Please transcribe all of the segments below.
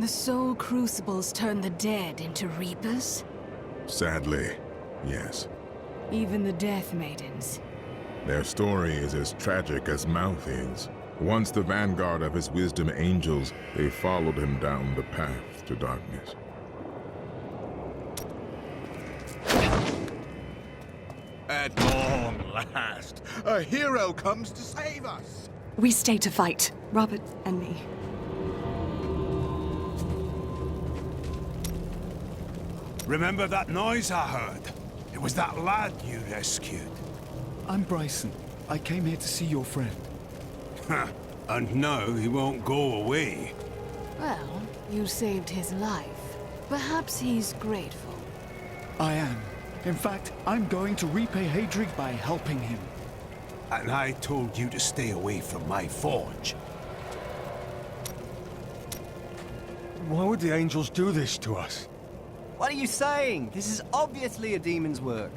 The soul crucibles turn the dead into reapers? Sadly, yes. Even the Death Maidens. Their story is as tragic as Mouth is. Once the vanguard of his wisdom angels, they followed him down the path to darkness. At long last, a hero comes to save us! We stay to fight, Robert and me. Remember that noise I heard? It was that lad you rescued. I'm Bryson. I came here to see your friend. And now he won't go away. Well, you saved his life. Perhaps he's grateful. I am. In fact, I'm going to repay Hadrig by helping him. And I told you to stay away from my forge. Why would the angels do this to us? What are you saying? This is obviously a demon's work.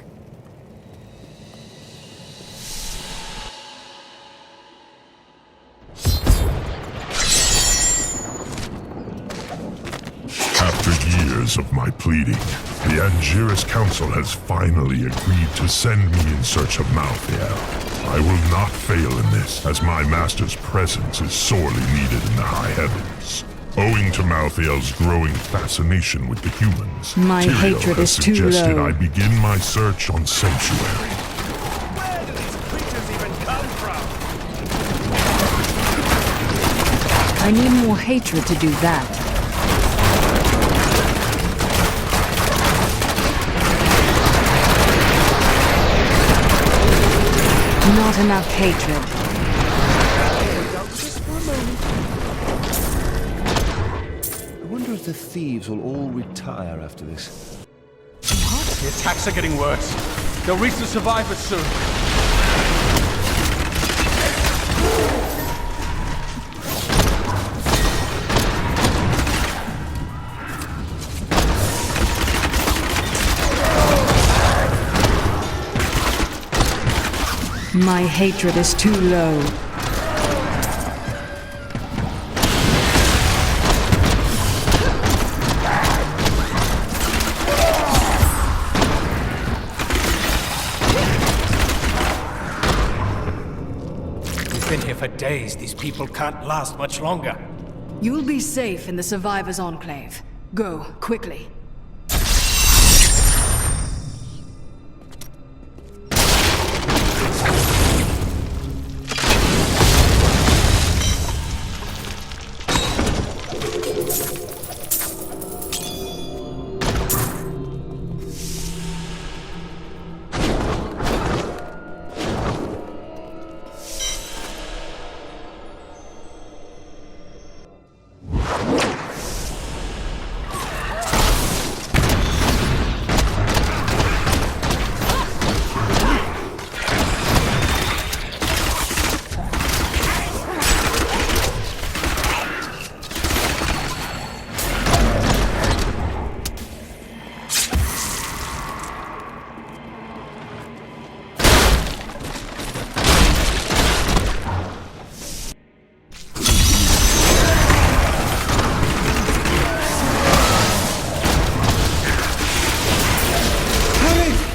After years of my pleading, the Angiris Council has finally agreed to send me in search of Malthael. I will not fail in this, as my master's presence is sorely needed in the high heavens. Owing to Malthael's growing fascination with the humans, My Tyrael hatred has is too suggested low. I begin my search on Sanctuary. Where do these creatures even come from? I need more hatred to do that. Not enough hatred. Just for a moment. I wonder if the thieves will all retire after this. The attacks are getting worse. They'll reach the survivors soon. My hatred is too low. We've been here for days. These people can't last much longer. You'll be safe in the Survivors' Enclave. Go, quickly.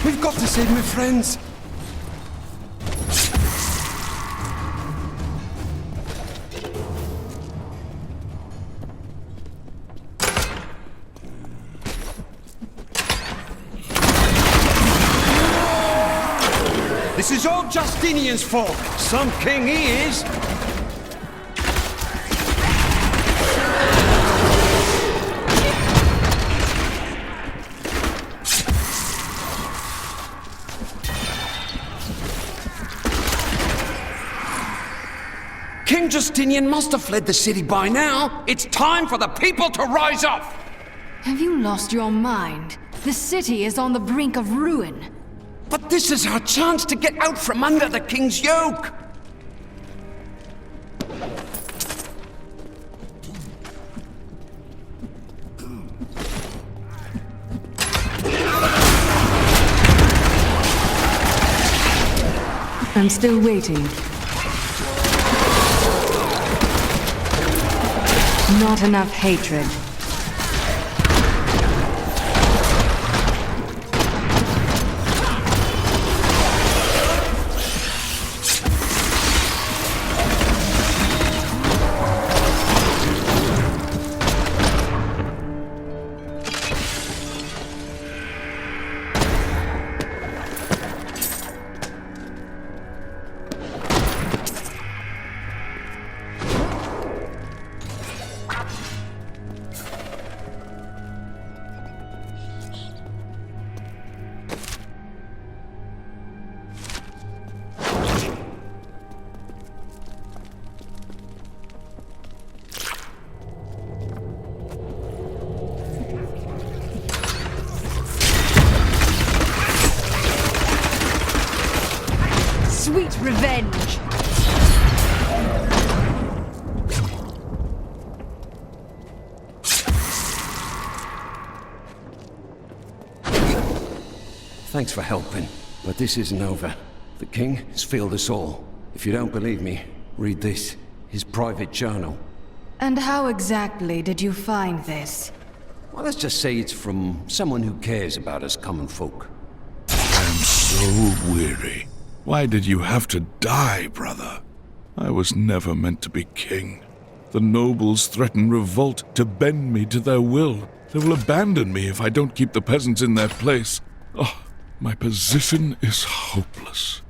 We've got to save my friends! This is all Justinian's fault. Some king he is. King Justinian must have fled the city by now. It's time for the people to rise up. Have you lost your mind? The city is on the brink of ruin. But this is our chance to get out from under the king's yoke. I'm still waiting. Not enough hatred. revenge. Thanks for helping, but this isn't over. The king has failed us all. If you don't believe me, read this. His private journal. And how exactly did you find this? Well, let's just say it's from someone who cares about us common folk. I'm so weary. Why did you have to die, brother? I was never meant to be king. The nobles threaten revolt to bend me to their will. They will abandon me if I don't keep the peasants in their place. Oh, my position is hopeless.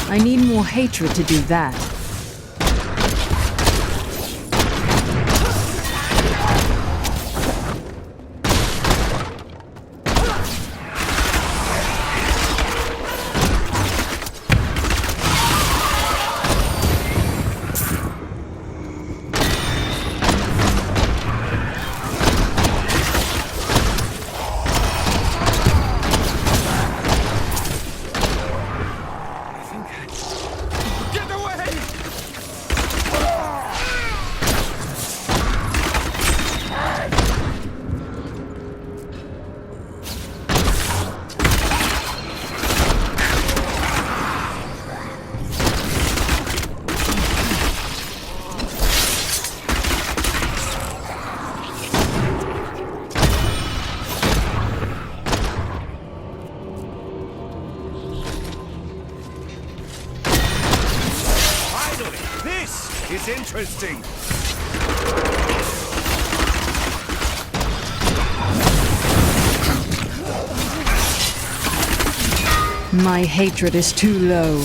I need more hatred to do that. It's interesting. My hatred is too low.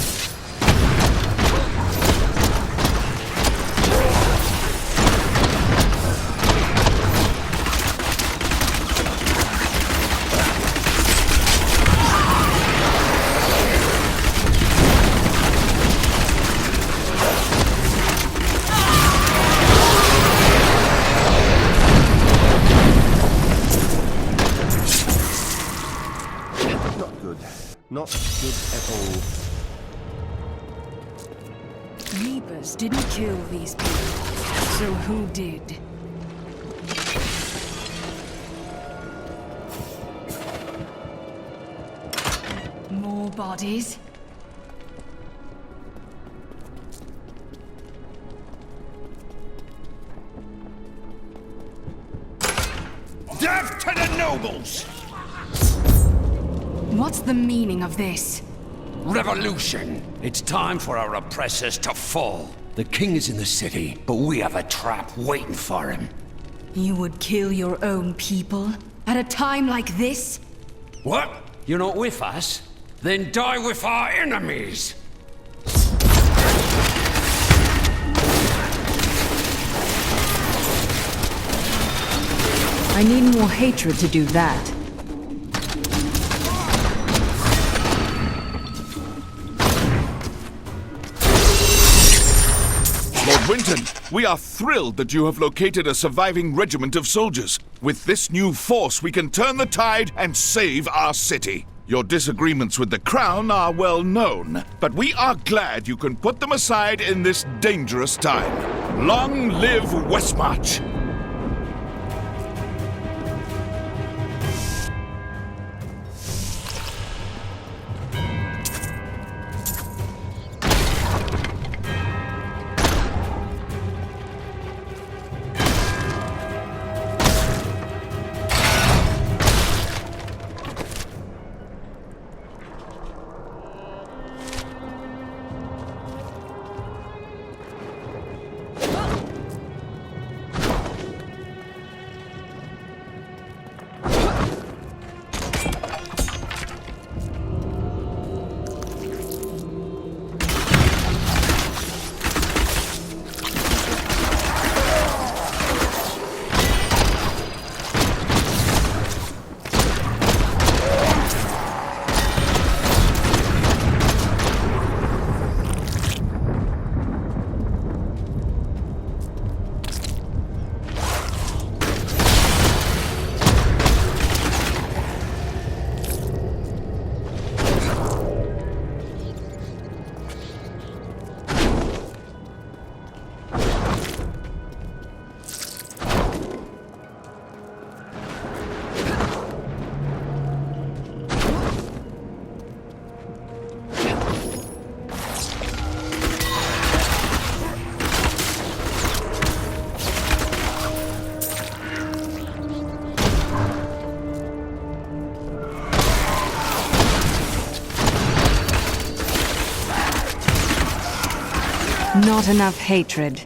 Not good at all. Reapers didn't kill these people, so who did? More bodies? Death to the nobles! What's the meaning of this? Revolution! It's time for our oppressors to fall. The king is in the city, but we have a trap waiting for him. You would kill your own people? At a time like this? What? You're not with us? Then die with our enemies! I need more hatred to do that. Lord Winton, we are thrilled that you have located a surviving regiment of soldiers. With this new force, we can turn the tide and save our city. Your disagreements with the Crown are well known, but we are glad you can put them aside in this dangerous time. Long live Westmarch! Not enough hatred.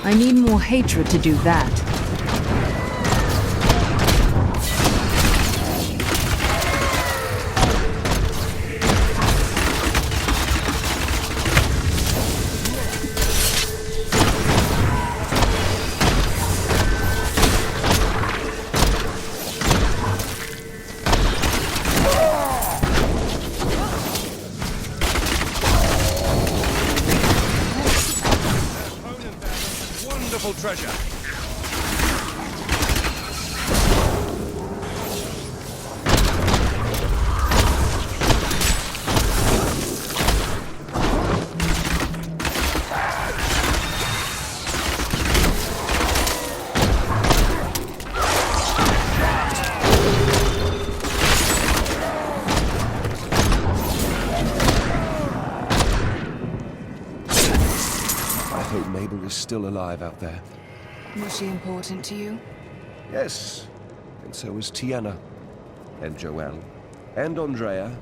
I need more hatred to do that. Wonderful treasure. I hope Mabel is still alive out there. Was she important to you? Yes, and so was Tiana, and Joelle, and Andrea.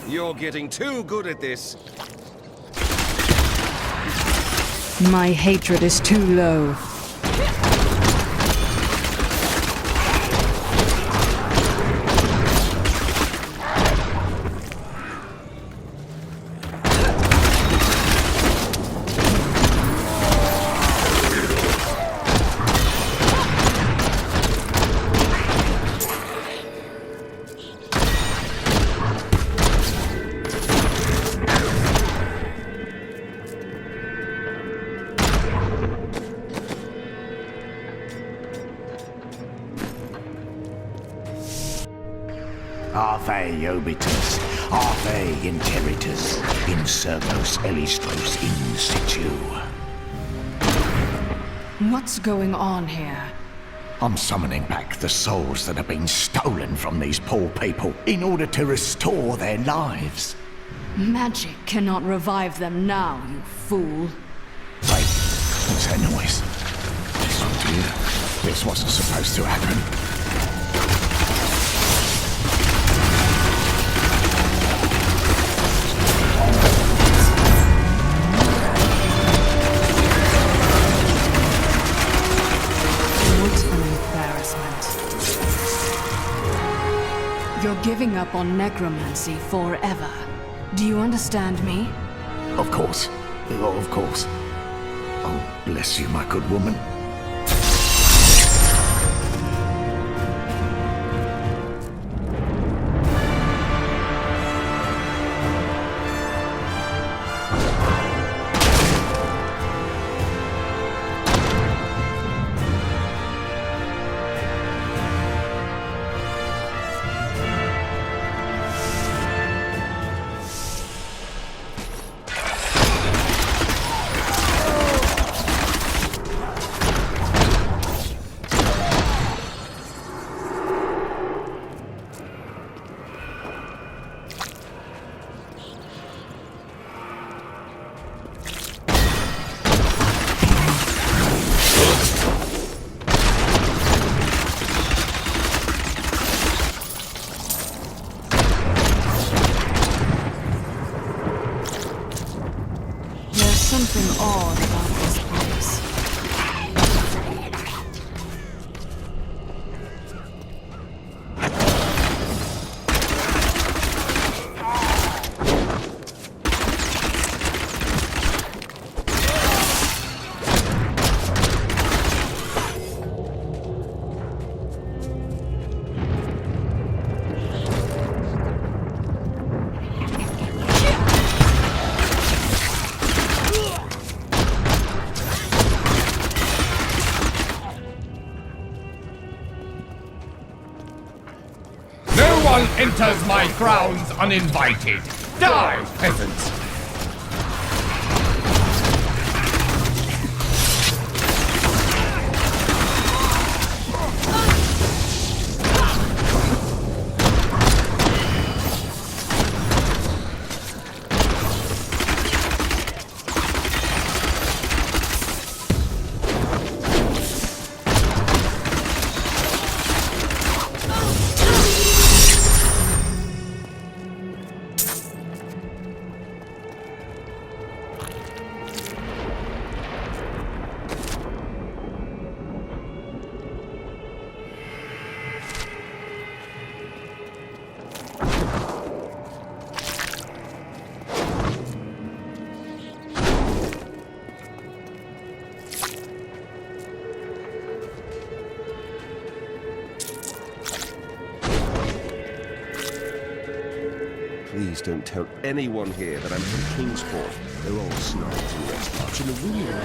You're getting too good at this. My hatred is too low. Ave obitus, Ave interitus, in servos elistros in situ. What's going on here? I'm summoning back the souls that have been stolen from these poor people in order to restore their lives. Magic cannot revive them now, you fool. Wait, what's that noise? Oh dear, this wasn't supposed to happen. You're giving up on necromancy forever. Do you understand me? Of course. Oh, of course. Oh, bless you, my good woman. Something odd about this place. Enters my grounds uninvited. Die, peasants! Please don't tell anyone here that I'm from Kingsport. They're all snobs and rest watching the wheel.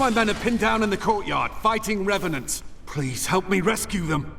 my men are pinned down in the courtyard, fighting revenants. Please help me rescue them.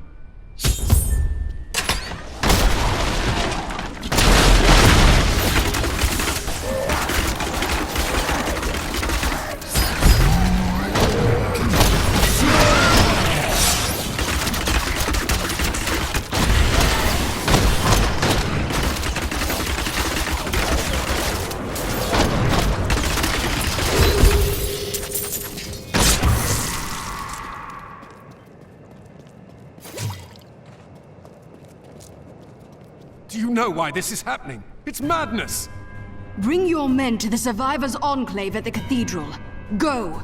Do you know why this is happening? It's madness! Bring your men to the Survivors' Enclave at the Cathedral. Go!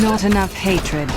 Not enough hatred.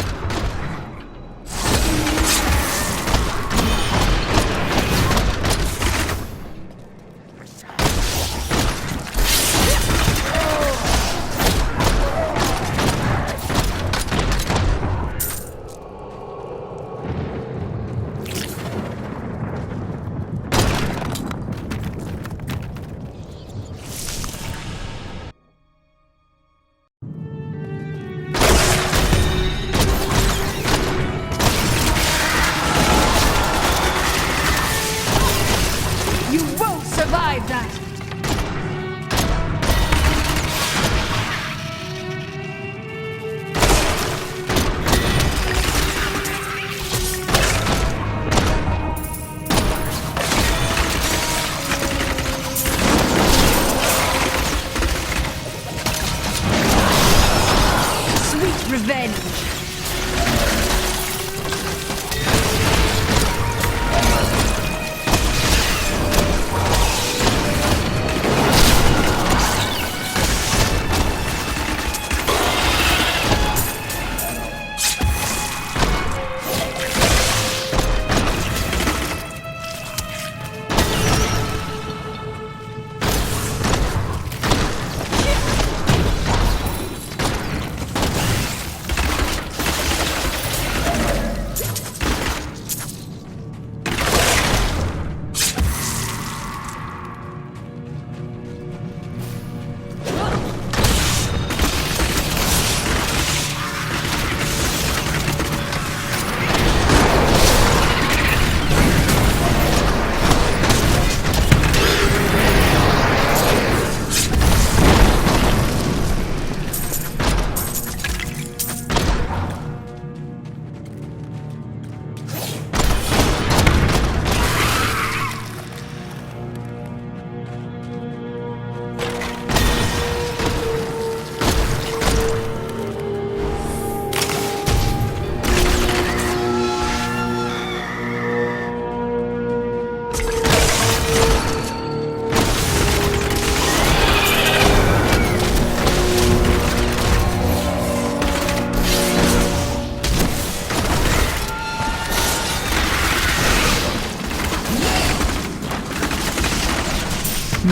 You won't survive that! Sweet revenge!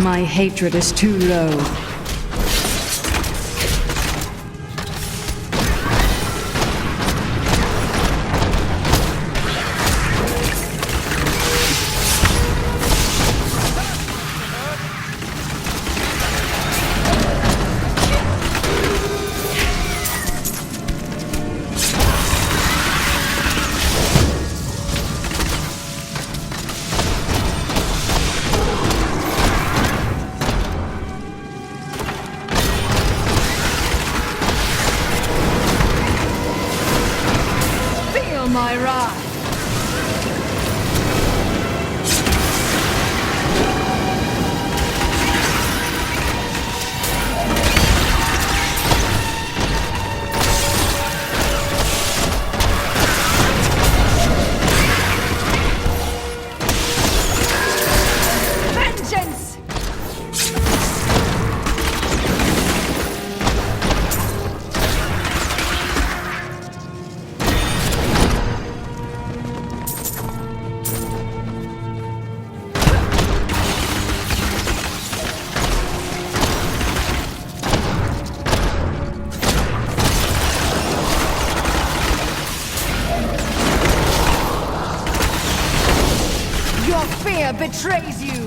My hatred is too low. betrays you!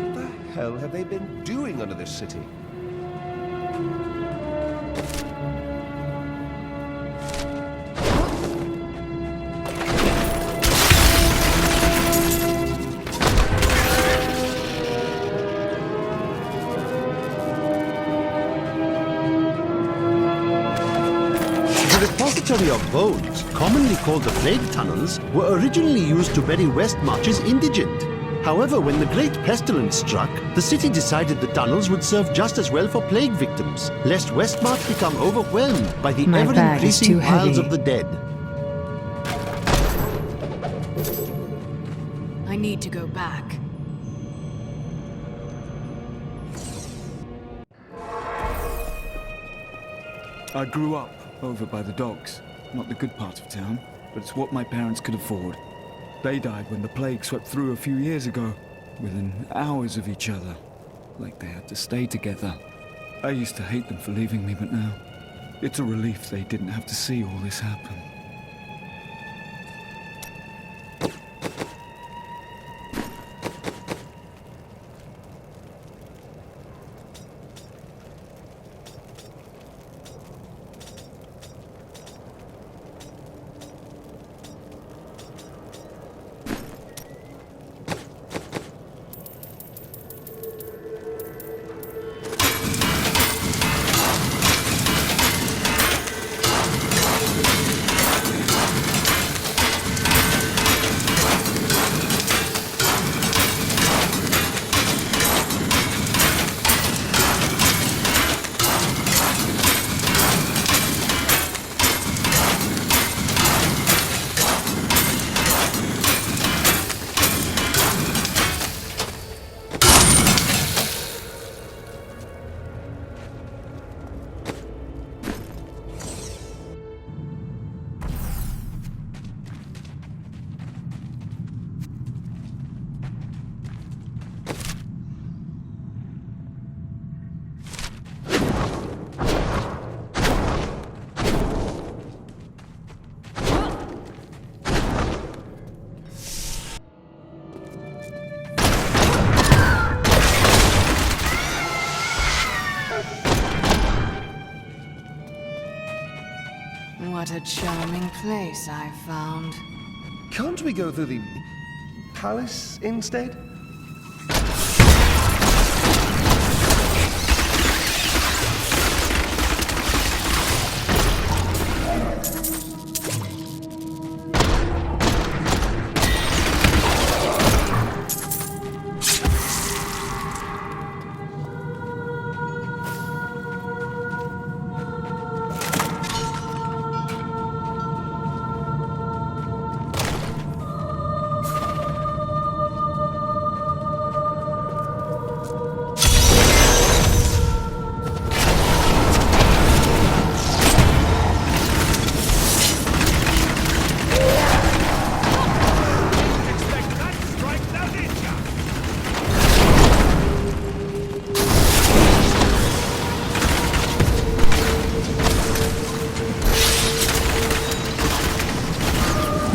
What the hell have they been doing under this city? The repository of bones, commonly called the Plague Tunnels, were originally used to bury Westmarch's indigent. However, when the Great Pestilence struck, the city decided the tunnels would serve just as well for plague victims, lest Westmarch become overwhelmed by the ever-increasing piles of the dead. I need to go back. I grew up over by the docks. Not the good part of town, but it's what my parents could afford. They died when the plague swept through a few years ago, within hours of each other, like they had to stay together. I used to hate them for leaving me, but now, it's a relief they didn't have to see all this happen. What a charming place I've found. Can't we go through the palace instead?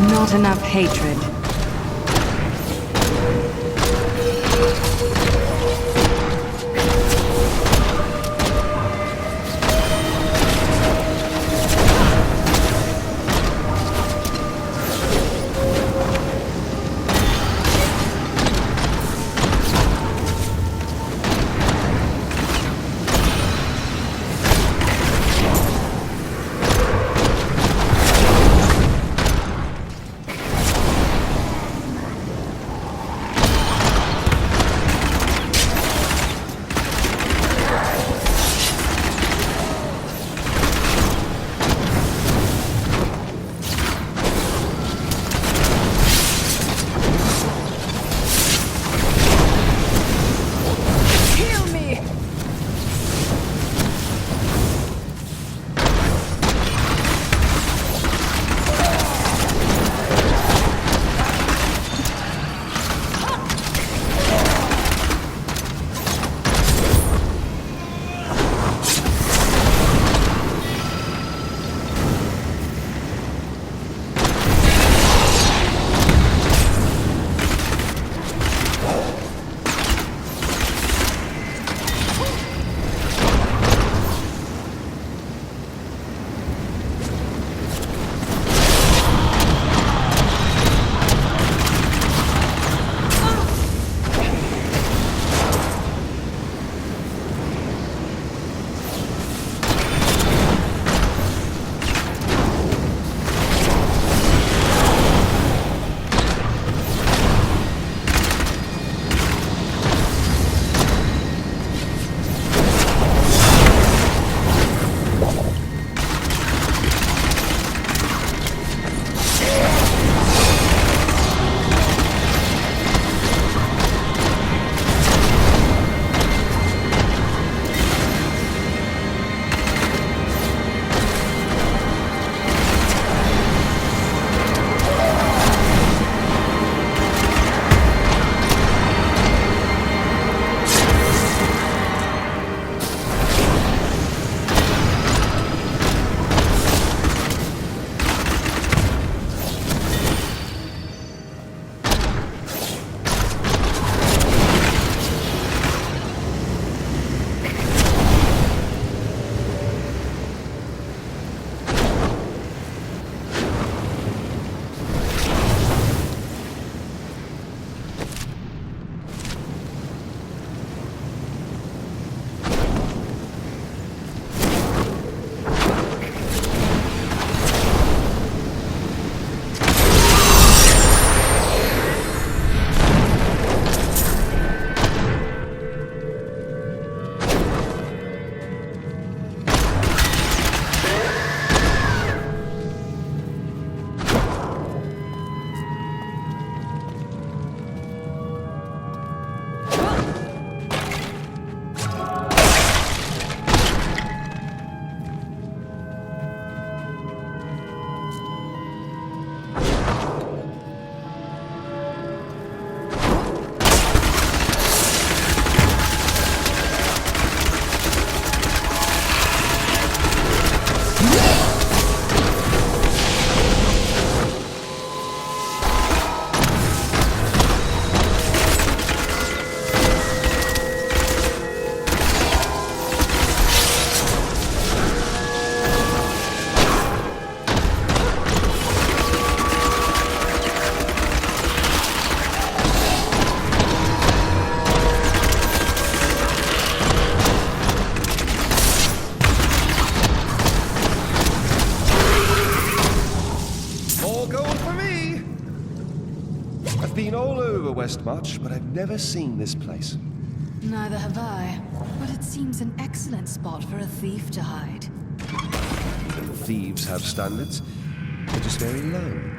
Not enough hatred. all over Westmarch, but I've never seen this place. Neither have I. But it seems an excellent spot for a thief to hide. Even thieves have standards. They're just very low.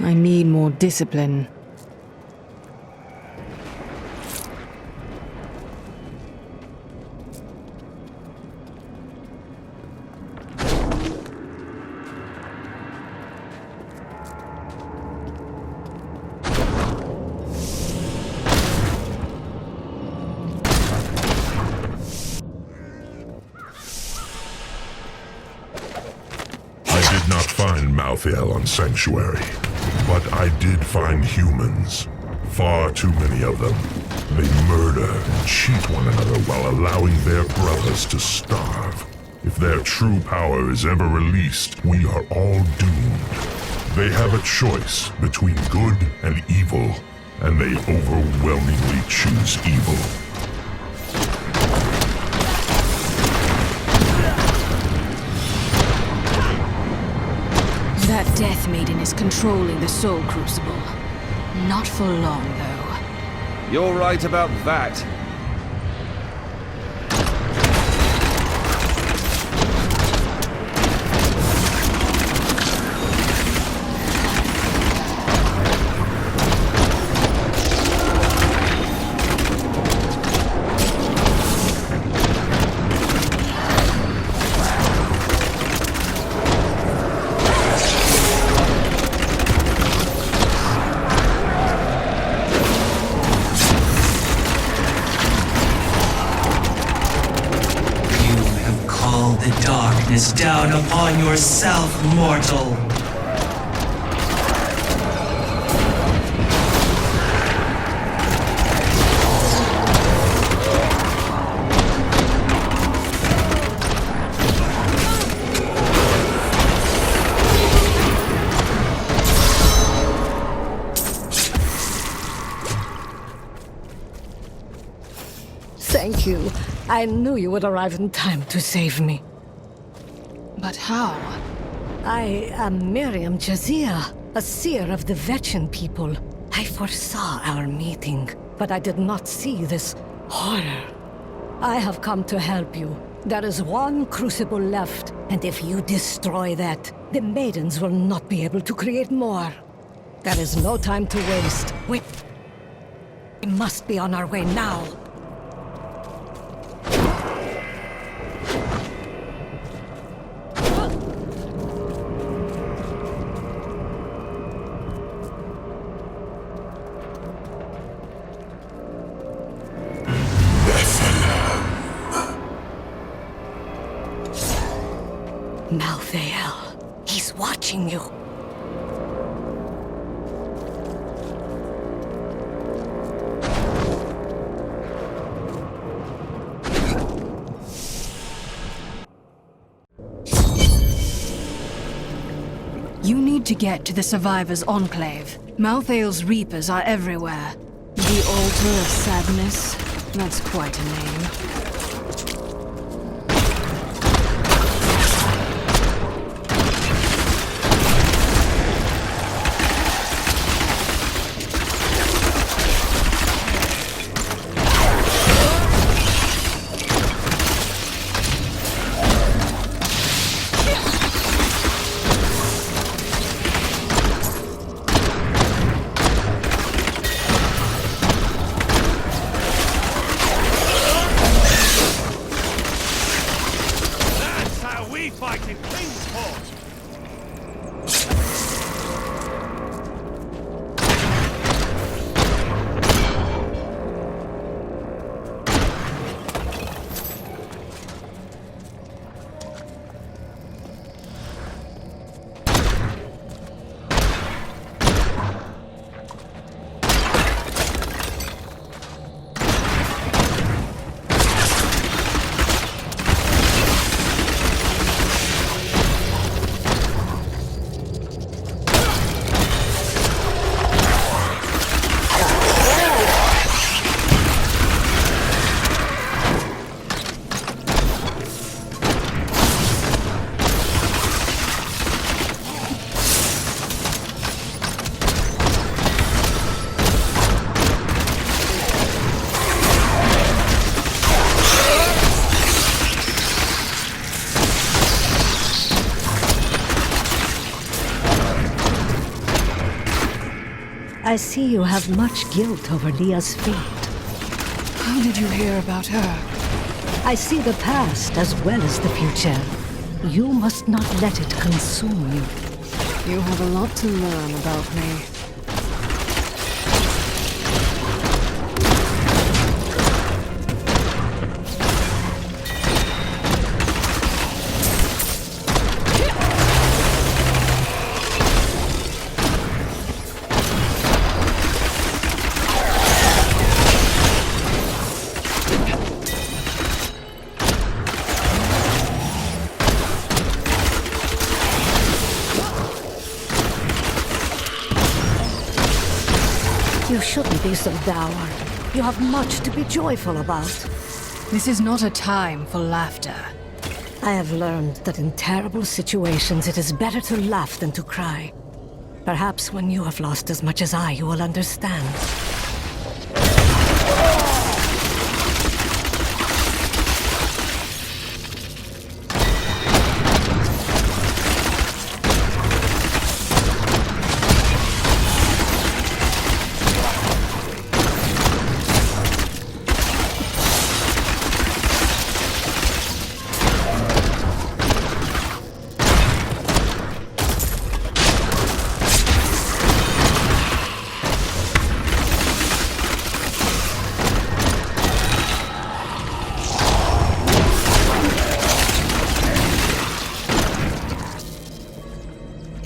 I need more discipline. I did not find Malthael on Sanctuary, but I did find humans. Far too many of them. They murder and cheat one another while allowing their brothers to starve. If their true power is ever released, we are all doomed. They have a choice between good and evil, and they overwhelmingly choose evil. That Death Maiden is controlling the Soul Crucible. Not for long, though. You're right about that. Down upon yourself, mortal. Thank you. I knew you would arrive in time to save me. But how? I am Miriam Jazia. a seer of the Vetchin people. I foresaw our meeting, but I did not see this horror. I have come to help you. There is one crucible left, and if you destroy that, the maidens will not be able to create more. There is no time to waste. We must be on our way now. Malthael, he's watching you. You need to get to the Survivors' Enclave. Malthael's Reapers are everywhere. The Altar of Sadness? That's quite a name. I see you have much guilt over Leah's fate. How did you hear about her? I see the past as well as the future. You must not let it consume you. You have a lot to learn about me. You shouldn't be so dour. You have much to be joyful about. This is not a time for laughter. I have learned that in terrible situations it is better to laugh than to cry. Perhaps when you have lost as much as I, you will understand.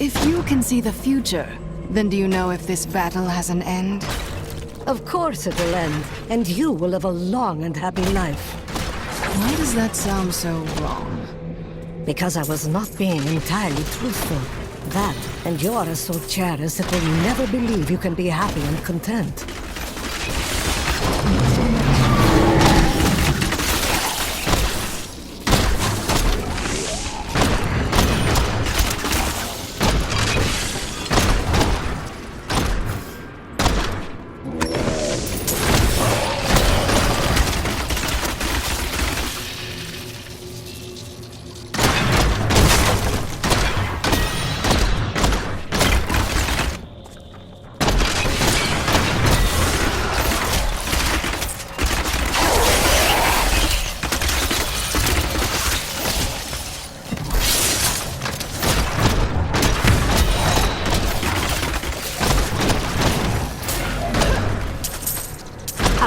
If you can see the future, then do you know if this battle has an end? Of course it will end, and you will live a long and happy life. Why does that sound so wrong? Because I was not being entirely truthful. That, and you are so cherish that will never believe you can be happy and content.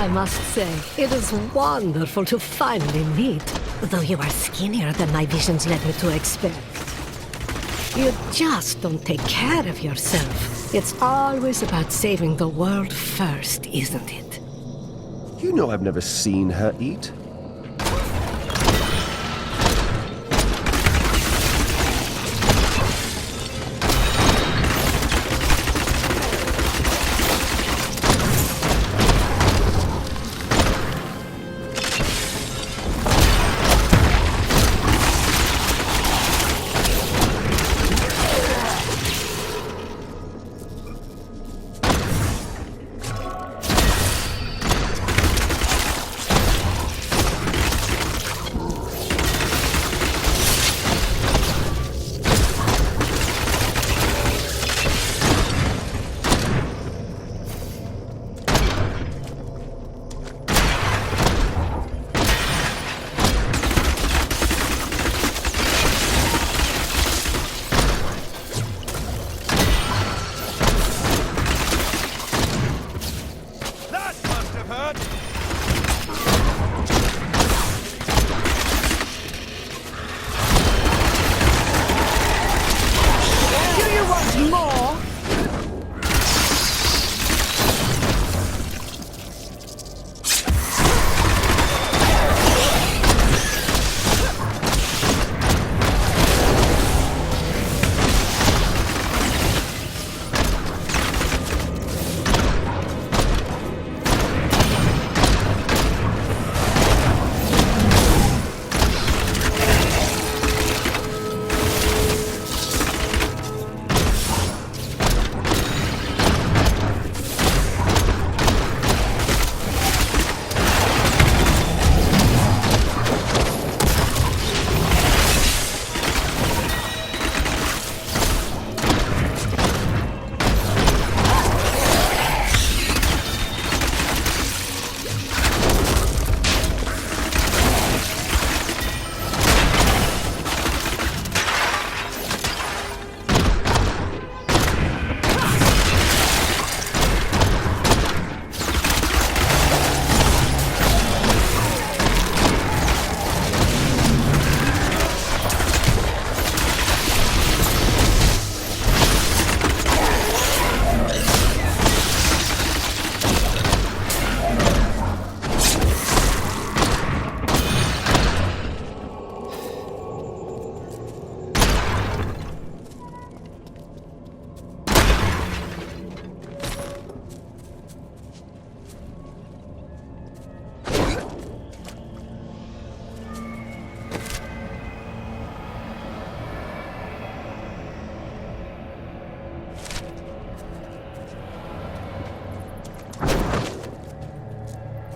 I must say, it is wonderful to finally meet, though you are skinnier than my visions led me to expect. You just don't take care of yourself. It's always about saving the world first, isn't it? You know I've never seen her eat.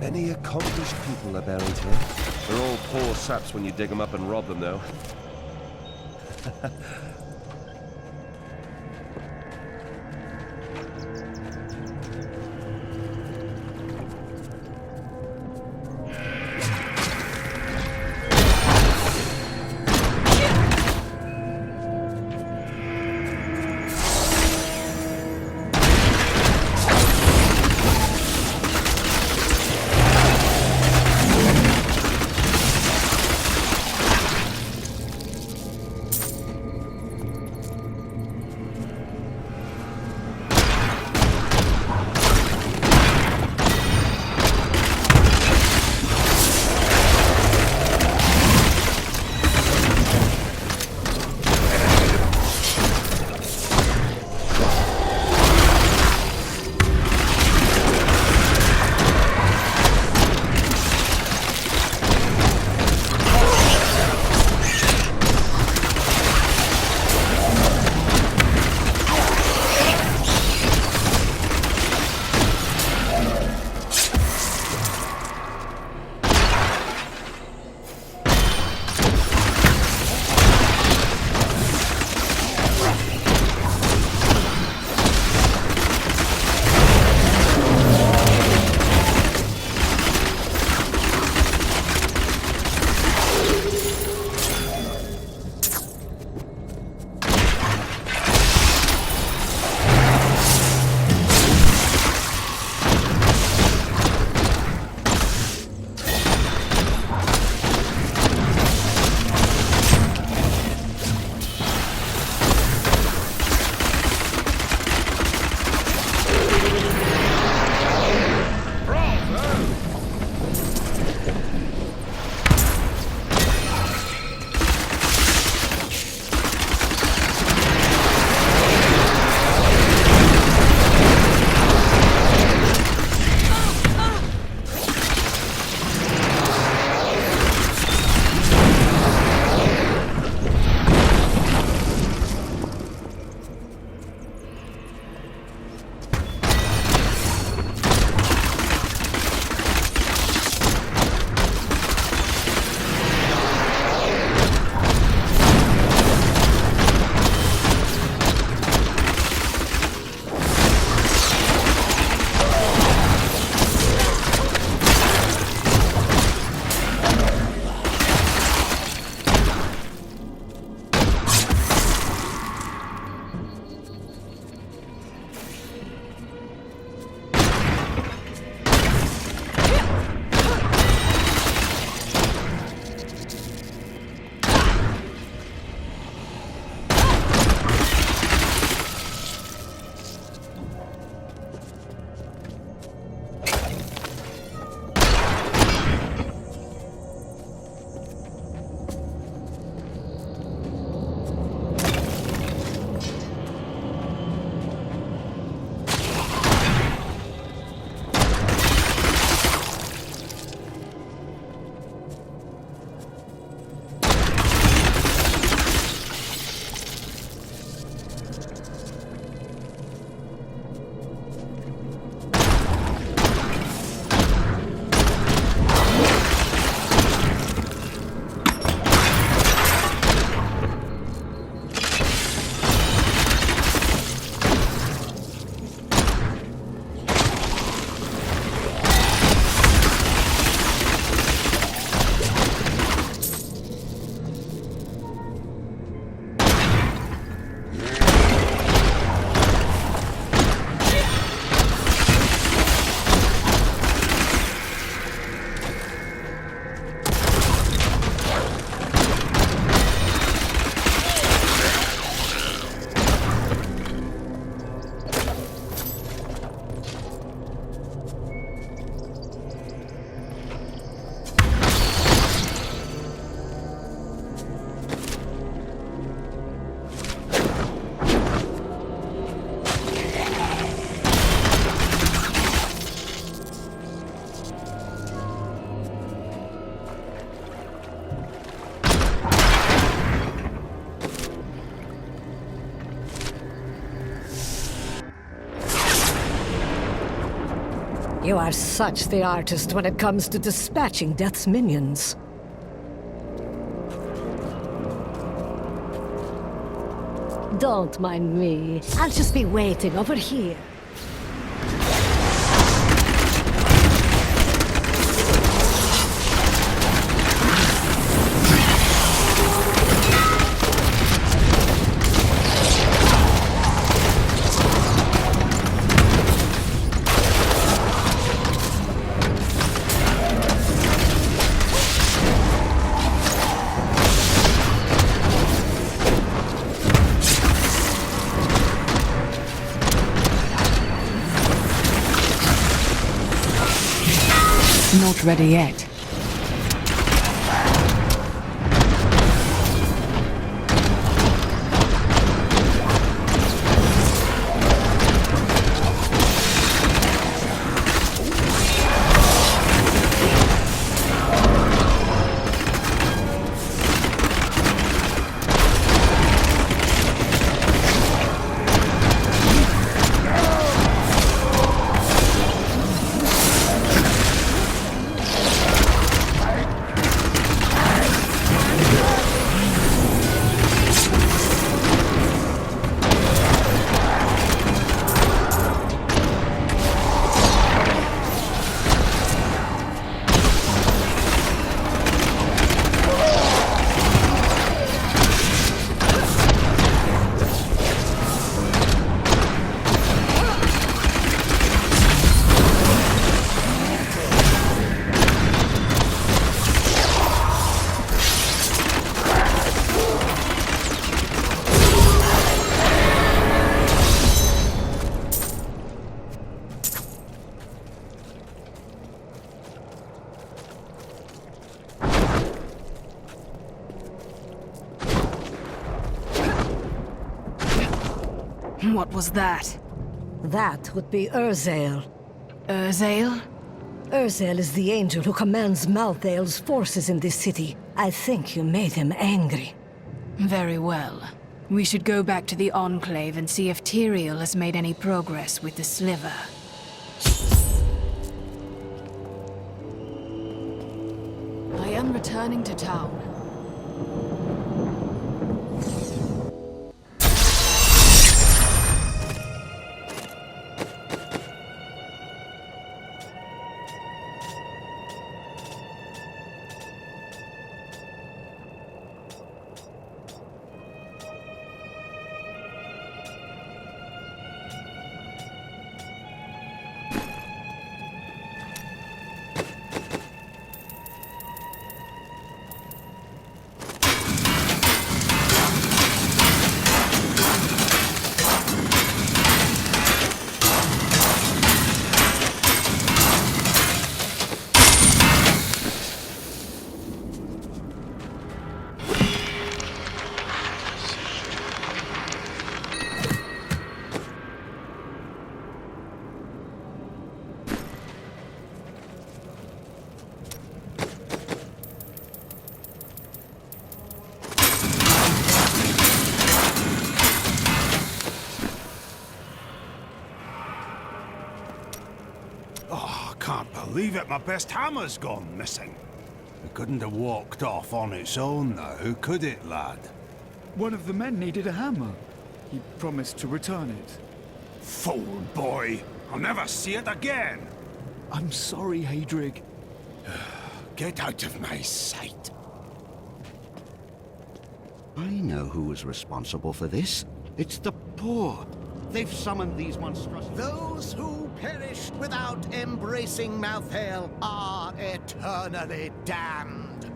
Many accomplished people are buried here. They're all poor saps when you dig them up and rob them, though. You are such the artist when it comes to dispatching Death's minions. Don't mind me. I'll just be waiting over here. Not ready yet. What was that? That would be Urzael. Urzael? Urzael is the angel who commands Malthael's forces in this city. I think you made him angry. Very well. We should go back to the Enclave and see if Tyrael has made any progress with the sliver. I am returning to town. Believe it, my best hammer's gone missing. It couldn't have walked off on its own now, could it, lad? One of the men needed a hammer. He promised to return it. Fool boy! I'll never see it again! I'm sorry, Hadrig. Get out of my sight. I know who was responsible for this. It's the poor. They've summoned these monstrosities. Those who perished without embracing Malthael are eternally damned.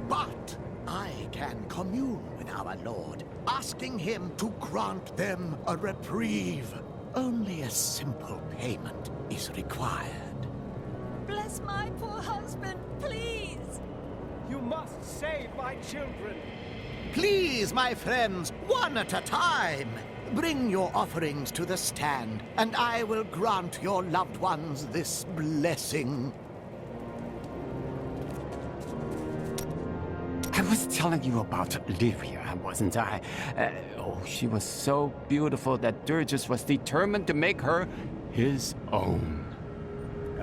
But I can commune with our Lord, asking him to grant them a reprieve. Only a simple payment is required. Bless my poor husband, please! You must save my children! Please, my friends, one at a time! Bring your offerings to the stand, and I will grant your loved ones this blessing. I was telling you about Lyria, wasn't I? She was so beautiful that Durgis was determined to make her his own.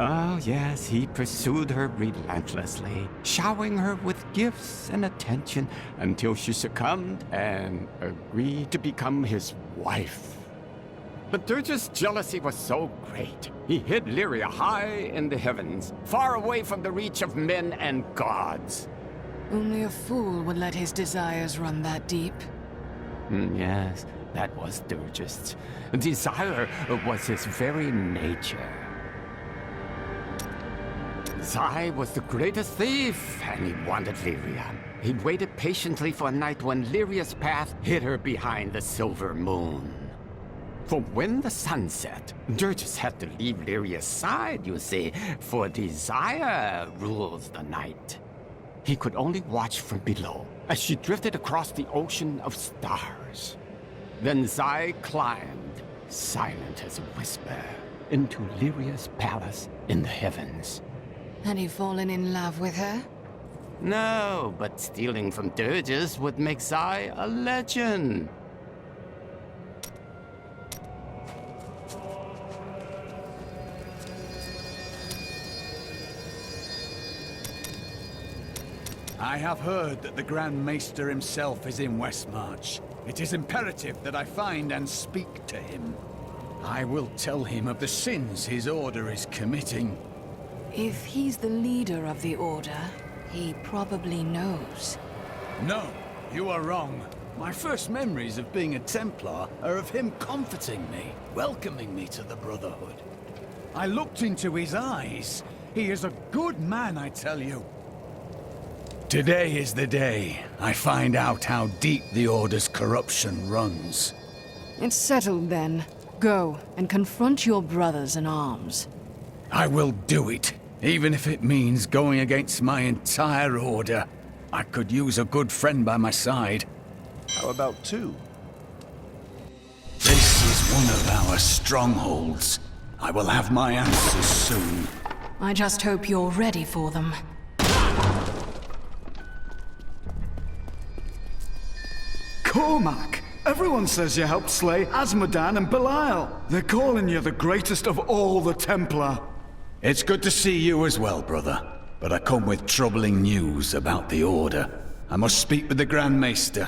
Oh, yes, he pursued her relentlessly, showering her with gifts and attention until she succumbed and agreed to become his wife. But Dirge's jealousy was so great, he hid Lyria high in the heavens, far away from the reach of men and gods. Only a fool would let his desires run that deep. Yes, that was Dirge's. Desire was his very nature. Zai was the greatest thief, and he wanted Lyria. He waited patiently for a night when Lyria's path hid her behind the silver moon. For when the sun set, Dirges had to leave Lyria's side, you see, for desire rules the night. He could only watch from below, as she drifted across the ocean of stars. Then Zai climbed, silent as a whisper, into Lyria's palace in the heavens. Had he fallen in love with her? No, but stealing from Dirges would make Zai a legend. I have heard that the Grand Maester himself is in Westmarch. It is imperative that I find and speak to him. I will tell him of the sins his order is committing. If he's the leader of the Order, he probably knows. No, you are wrong. My first memories of being a Templar are of him comforting me, welcoming me to the Brotherhood. I looked into his eyes. He is a good man, I tell you. Today is the day I find out how deep the Order's corruption runs. It's settled then. Go and confront your brothers in arms. I will do it, even if it means going against my entire Order. I could use a good friend by my side. How about two? This is one of our strongholds. I will have my answers soon. I just hope you're ready for them. Cormac! Everyone says you helped slay Asmodan and Belial. They're calling you the greatest of all the Templar. It's good to see you as well, brother. But I come with troubling news about the Order. I must speak with the Grand Maester.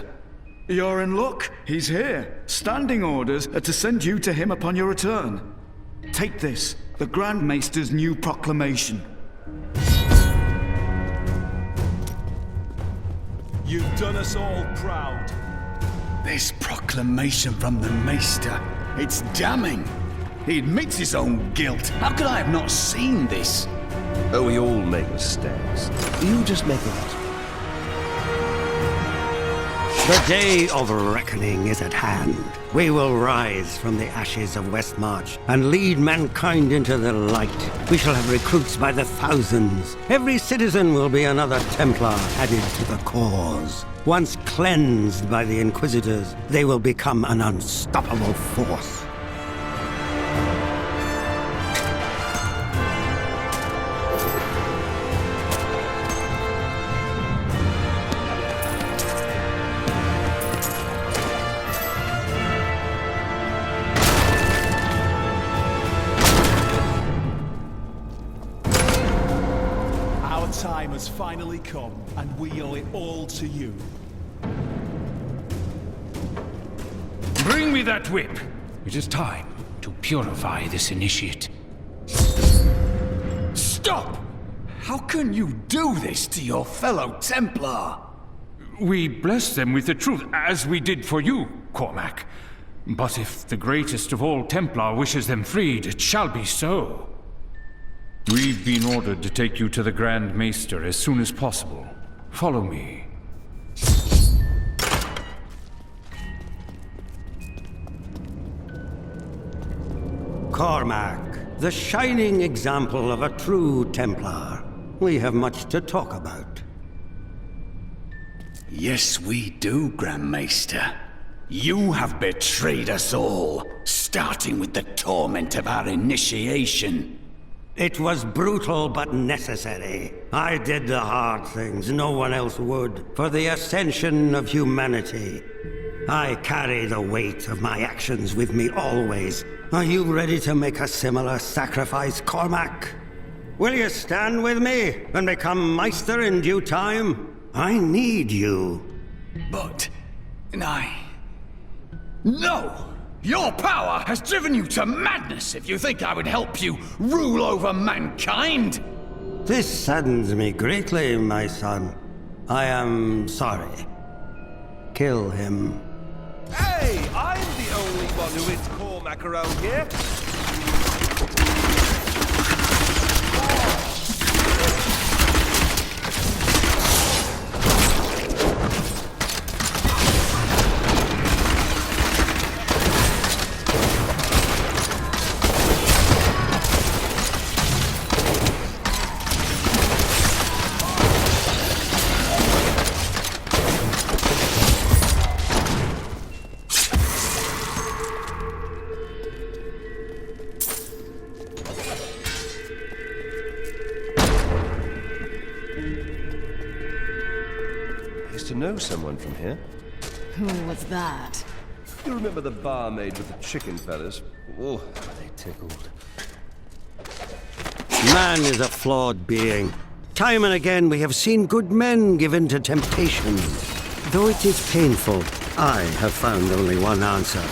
You're in luck. He's here. Standing orders are to send you to him upon your return. Take this, the Grand Maester's new proclamation. You've done us all proud. This proclamation from the Maester, it's damning. He admits his own guilt. How could I have not seen this? Oh, we all make mistakes. You just make it. The day of reckoning is at hand. We will rise from the ashes of Westmarch and lead mankind into the light. We shall have recruits by the thousands. Every citizen will be another Templar added to the cause. Once cleansed by the Inquisitors, they will become an unstoppable force. Time has finally come, and we owe it all to you. Bring me that whip! It is time to purify this initiate. Stop! How can you do this to your fellow Templar? We bless them with the truth, as we did for you, Cormac. But if the greatest of all Templar wishes them freed, it shall be so. We've been ordered to take you to the Grand Maester as soon as possible. Follow me. Cormac, the shining example of a true Templar. We have much to talk about. Yes, we do, Grand Maester. You have betrayed us all, starting with the torment of our initiation. It was brutal but necessary. I did the hard things no one else would, for the ascension of humanity. I carry the weight of my actions with me always. Are you ready to make a similar sacrifice, Cormac? Will you stand with me and become Meister in due time? I need you. But... No! Your power has driven you to madness if you think I would help you rule over mankind! This saddens me greatly, my son. I am sorry. Kill him. Hey, I'm the only one who is Cormac around here. To know someone from here. Who was that? You remember the barmaid with the chicken feathers? Oh, how they tickled. Man is a flawed being. Time and again we have seen good men give in to temptation. Though it is painful, I have found only one answer.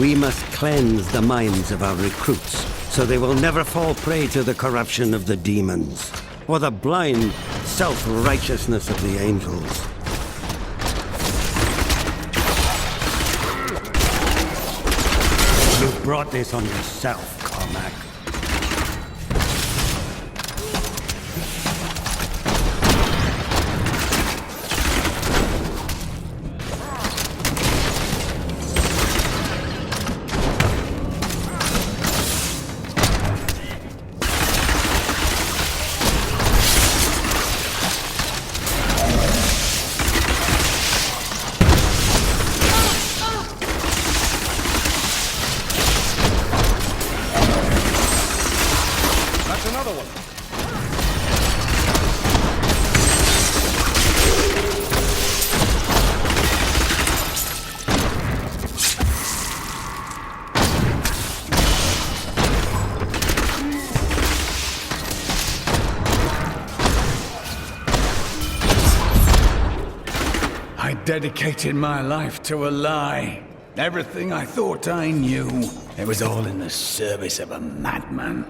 We must cleanse the minds of our recruits, so they will never fall prey to the corruption of the demons, or the blind self-righteousness of the angels. You brought this on yourself, Cormac. Dedicated my life to a lie. Everything I thought I knew, it was all in the service of a madman.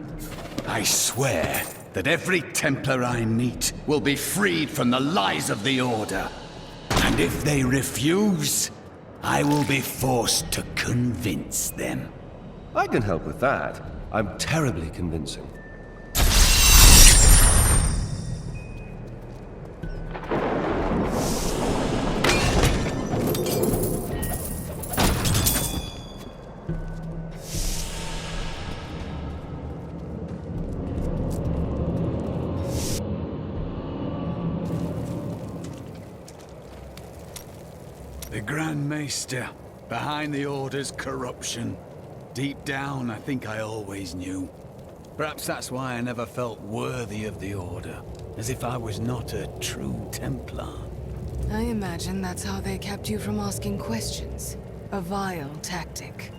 I swear that every Templar I meet will be freed from the lies of the Order. And if they refuse, I will be forced to convince them. I can help with that. I'm terribly convincing. The Grand Maester, behind the Order's corruption. Deep down, I think I always knew. Perhaps that's why I never felt worthy of the Order, as if I was not a true Templar. I imagine that's how they kept you from asking questions. A vile tactic.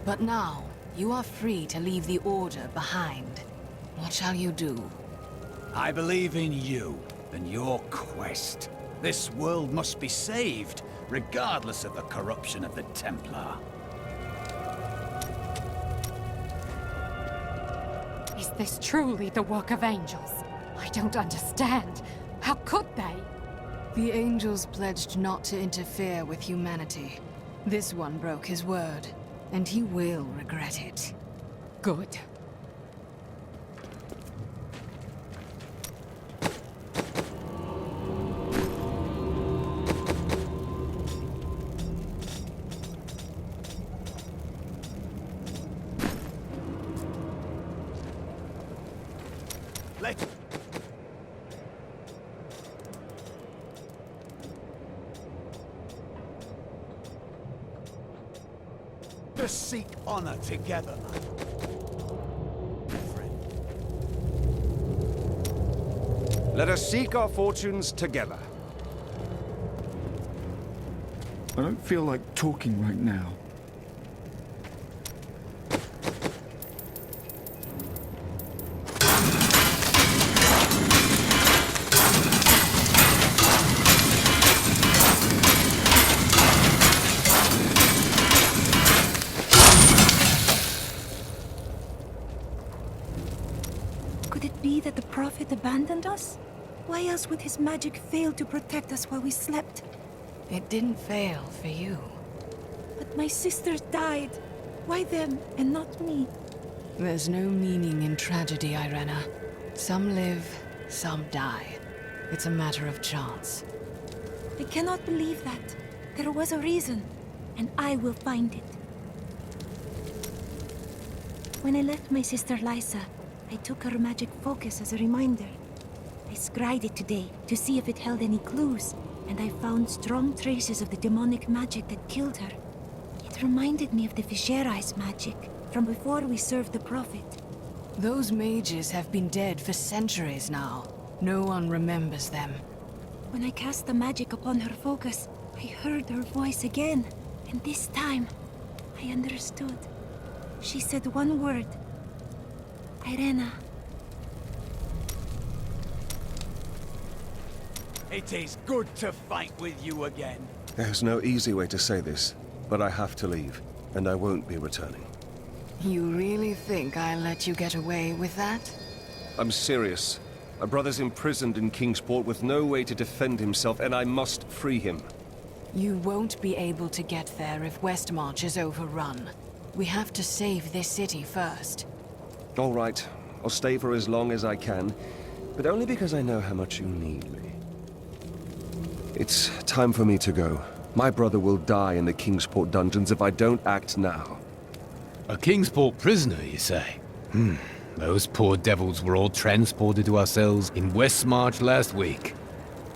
But now, you are free to leave the Order behind. What shall you do? I believe in you and your quest. This world must be saved, regardless of the corruption of the Templar. Is this truly the work of angels? I don't understand. How could they? The angels pledged not to interfere with humanity. This one broke his word, and he will regret it. Good. Let us seek honor together, Let us seek our fortunes together. I don't feel like talking right now. that the Prophet abandoned us? Why else would his magic fail to protect us while we slept? It didn't fail for you. But my sisters died. Why them and not me? There's no meaning in tragedy, Irena. Some live, some die. It's a matter of chance. I cannot believe that. There was a reason, and I will find it. When I left my sister Lysa, I took her magic focus as a reminder. I scryed it today to see if it held any clues, and I found strong traces of the demonic magic that killed her. It reminded me of the Viserys magic from before we served the Prophet. Those mages have been dead for centuries now. No one remembers them. When I cast the magic upon her focus, I heard her voice again, and this time, I understood. She said one word. Irena. It is good to fight with you again. There's no easy way to say this, but I have to leave, and I won't be returning. You really think I'll let you get away with that? I'm serious. My brother's imprisoned in Kingsport with no way to defend himself, and I must free him. You won't be able to get there if Westmarch is overrun. We have to save this city first. All right. I'll stay for as long as I can, but only because I know how much you need me. It's time for me to go. My brother will die in the Kingsport dungeons if I don't act now. A Kingsport prisoner, you say? Those poor devils were all transported to our cells in Westmarch last week.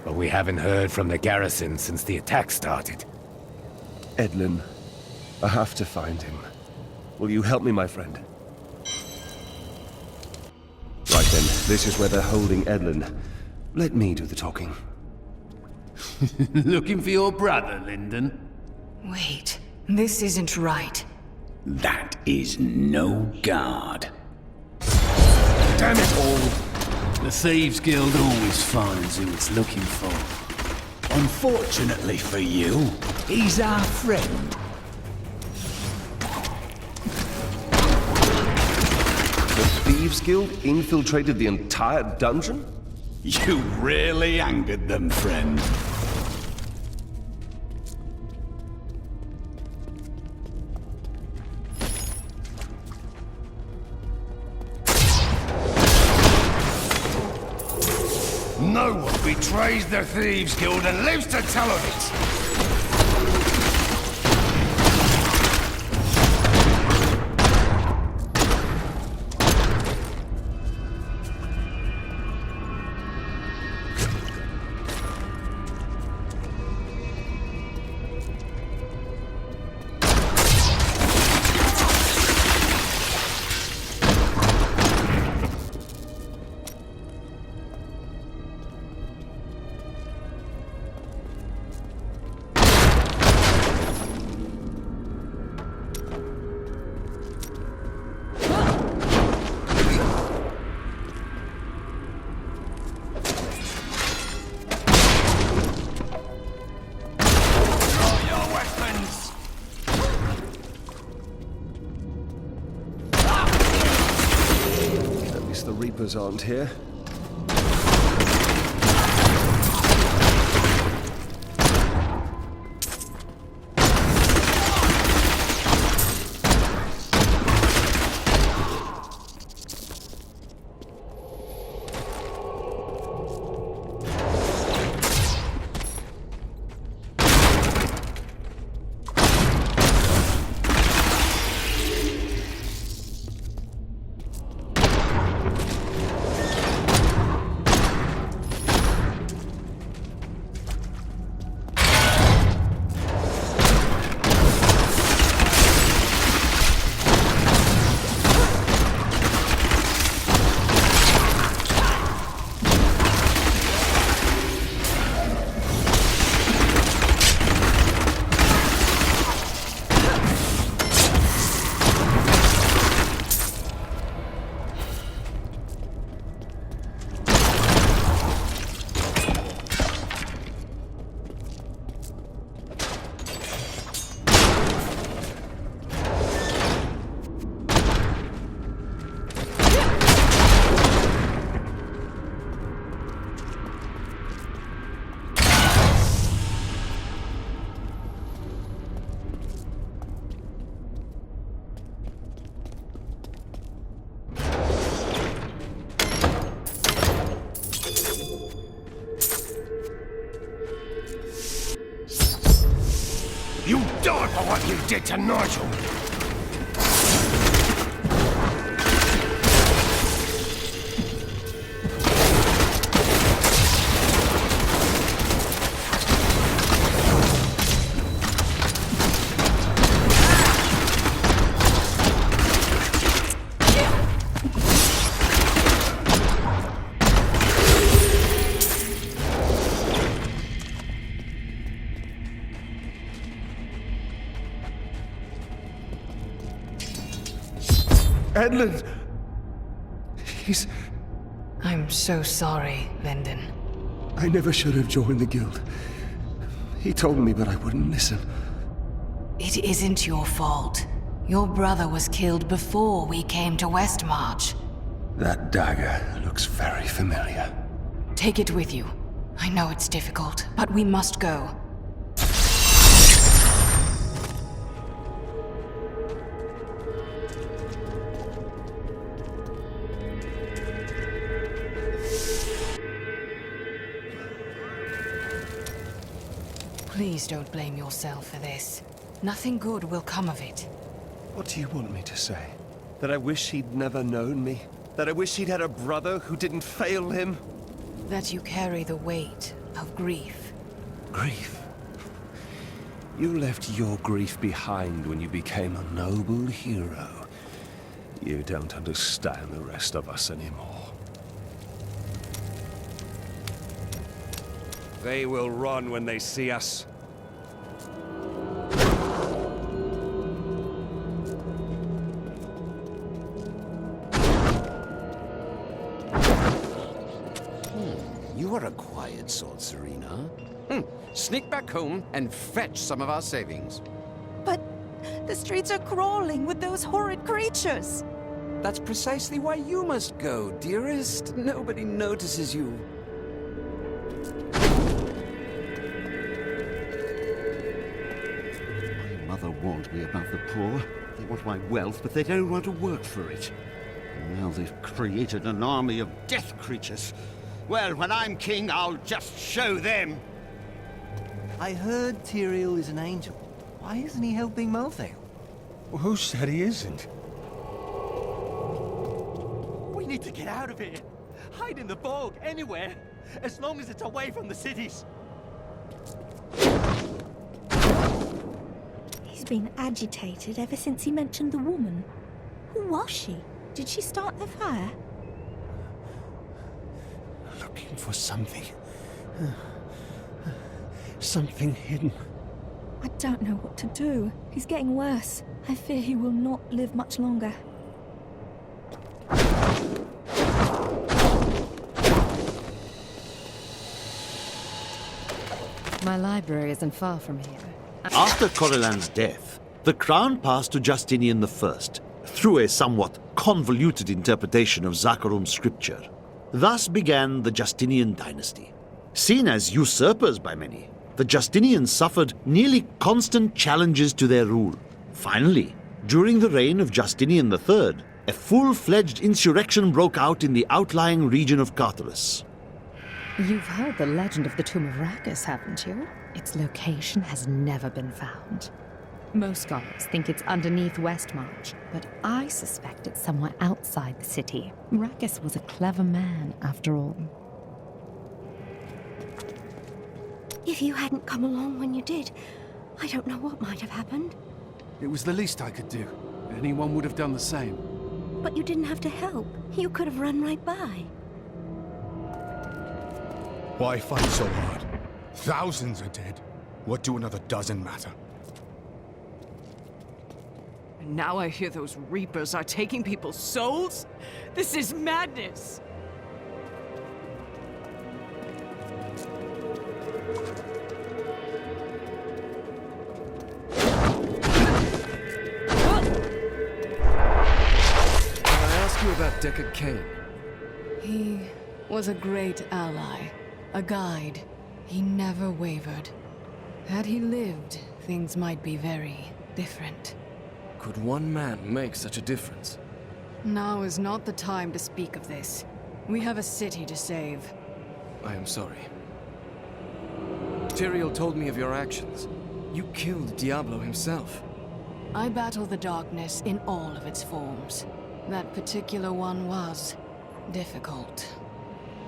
But we haven't heard from the garrison since the attack started. Edlin, I have to find him. Will you help me, my friend? Right then, this is where they're holding Edlin. Let me do the talking. Looking for your brother, Lyndon? Wait, this isn't right. That is no guard. Damn it all! The Thieves Guild always finds who it's looking for. Unfortunately for you, he's our friend. The Thieves Guild infiltrated the entire dungeon? You really angered them, friend. No one betrays the Thieves Guild and lives to tell of it! The Reapers aren't here. did to Nigel. Edmund! He's... I'm so sorry, Lyndon. I never should have joined the guild. He told me, but I wouldn't listen. It isn't your fault. Your brother was killed before we came to Westmarch. That dagger looks very familiar. Take it with you. I know it's difficult, but we must go. Please don't blame yourself for this. Nothing good will come of it. What do you want me to say? That I wish he'd never known me? That I wish he'd had a brother who didn't fail him? That you carry the weight of grief. Grief? You left your grief behind when you became a noble hero. You don't understand the rest of us anymore. They will run when they see us. You are a quiet sort, Serena. Sneak back home and fetch some of our savings. But the streets are crawling with those horrid creatures. That's precisely why you must go, dearest. Nobody notices you. My mother warned me about the poor. They want my wealth, but they don't want to work for it. And now they've created an army of death creatures. Well, when I'm king, I'll just show them. I heard Tyrael is an angel. Why isn't he helping Malthael? Well, who said he isn't? We need to get out of here. Hide in the bog, anywhere. As long as it's away from the cities. He's been agitated ever since he mentioned the woman. Who was she? Did she start the fire? Looking for something. Something hidden. I don't know what to do. He's getting worse. I fear he will not live much longer. My library isn't far from here. After Corellan's death, the crown passed to Justinian I, through a somewhat convoluted interpretation of Zakharum's scripture. Thus began the Justinian dynasty. Seen as usurpers by many, the Justinians suffered nearly constant challenges to their rule. Finally, during the reign of Justinian III, a full-fledged insurrection broke out in the outlying region of Carthage. You've heard the legend of the Tomb of Rackus, haven't you? Its location has never been found. Most scholars think it's underneath Westmarch, but I suspect it's somewhere outside the city. Rackus was a clever man, after all. If you hadn't come along when you did, I don't know what might have happened. It was the least I could do. Anyone would have done the same. But you didn't have to help. You could have run right by. Why fight so hard? Thousands are dead. What do another dozen matter? And now I hear those Reapers are taking people's souls? This is madness! About Deckard Cain. He was a great ally, a guide. He never wavered. Had he lived, things might be very different. Could one man make such a difference? Now is not the time to speak of this. We have a city to save. I am sorry. Tyrael told me of your actions. You killed Diablo himself. I battle the darkness in all of its forms. That particular one was difficult.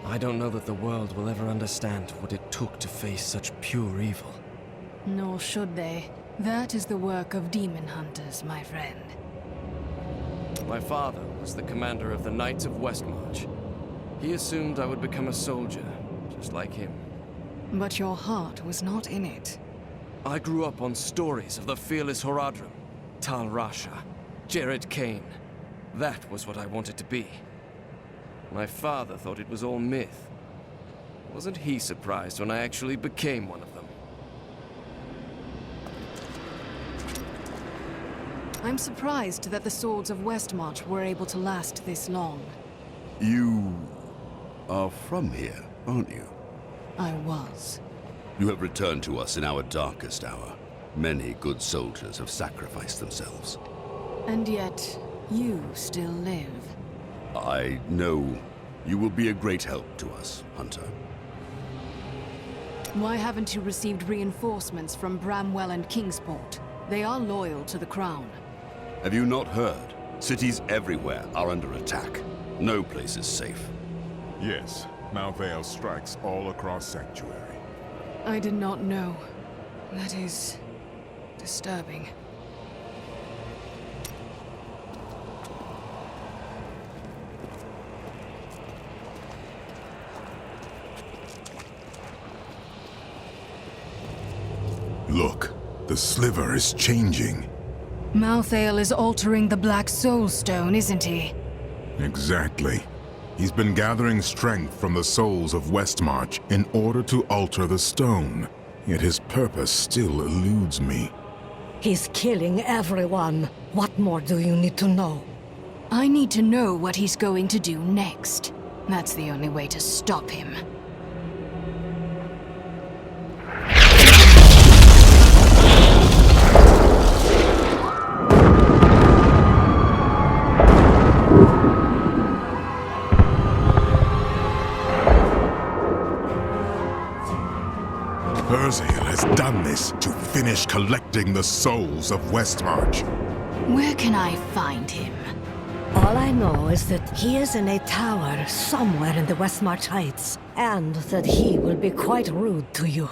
I don't know that the world will ever understand what it took to face such pure evil. Nor should they. That is the work of demon hunters, my friend. My father was the commander of the Knights of Westmarch. He assumed I would become a soldier, just like him. But your heart was not in it. I grew up on stories of the fearless Horadrim, Tal Rasha, Jared Kane. That was what I wanted to be. My father thought it was all myth. Wasn't he surprised when I actually became one of them? I'm surprised that the swords of Westmarch were able to last this long. You are from here, aren't you? I was. You have returned to us in our darkest hour. Many good soldiers have sacrificed themselves. And yet, you still live. I know you will be a great help to us, Hunter. Why haven't you received reinforcements from Bramwell and Kingsport? They are loyal to the Crown. Have you not heard? Cities everywhere are under attack. No place is safe. Yes, Malvale strikes all across Sanctuary. I did not know. That is disturbing. Look, the sliver is changing. Malthael is altering the Black Soul Stone, isn't he? Exactly. He's been gathering strength from the souls of Westmarch in order to alter the stone. Yet his purpose still eludes me. He's killing everyone. What more do you need to know? I need to know what he's going to do next. That's the only way to stop him. Urzael has done this to finish collecting the souls of Westmarch. Where can I find him? All I know is that he is in a tower somewhere in the Westmarch Heights, and that he will be quite rude to you.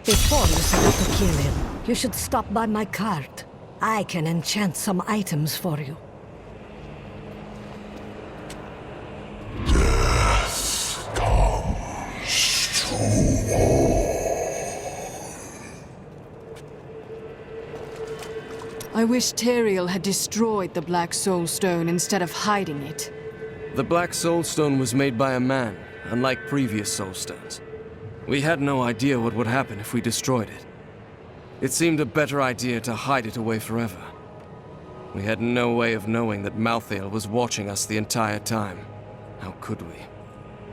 Before you set out to kill him, you should stop by my cart. I can enchant some items for you. Death comes to all. I wish Teriel had destroyed the Black Soul Stone instead of hiding it. The Black Soul Stone was made by a man, unlike previous Soul Stones. We had no idea what would happen if we destroyed it. It seemed a better idea to hide it away forever. We had no way of knowing that Malthael was watching us the entire time. How could we?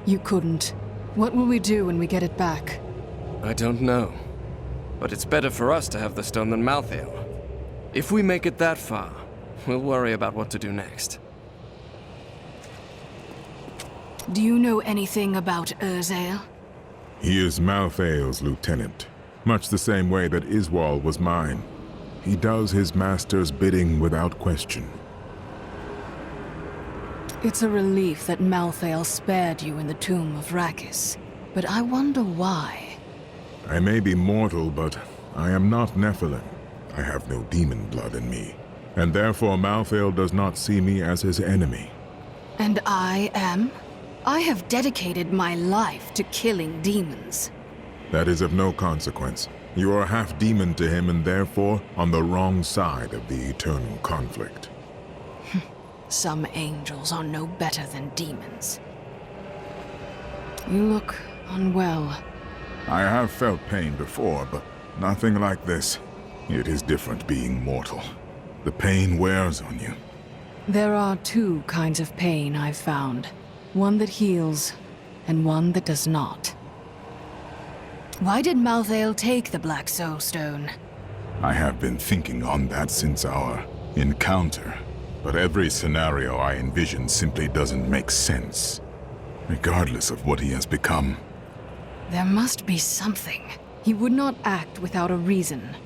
You couldn't. What will we do when we get it back? I don't know. But it's better for us to have the stone than Malthael. If we make it that far, we'll worry about what to do next. Do you know anything about Urzael? He is Malthael's lieutenant, much the same way that Iswal was mine. He does his master's bidding without question. It's a relief that Malthael spared you in the tomb of Rakis, but I wonder why. I may be mortal, but I am not Nephilim. I have no demon blood in me, and therefore Malthael does not see me as his enemy. And I am? I have dedicated my life to killing demons. That is of no consequence. You are half demon to him and therefore on the wrong side of the eternal conflict. Some angels are no better than demons. You look unwell. I have felt pain before, but nothing like this. It is different being mortal. The pain wears on you. There are two kinds of pain I've found. One that heals, and one that does not. Why did Malthael take the Black Soul Stone? I have been thinking on that since our encounter. But every scenario I envision simply doesn't make sense, regardless of what he has become. There must be something. He would not act without a reason.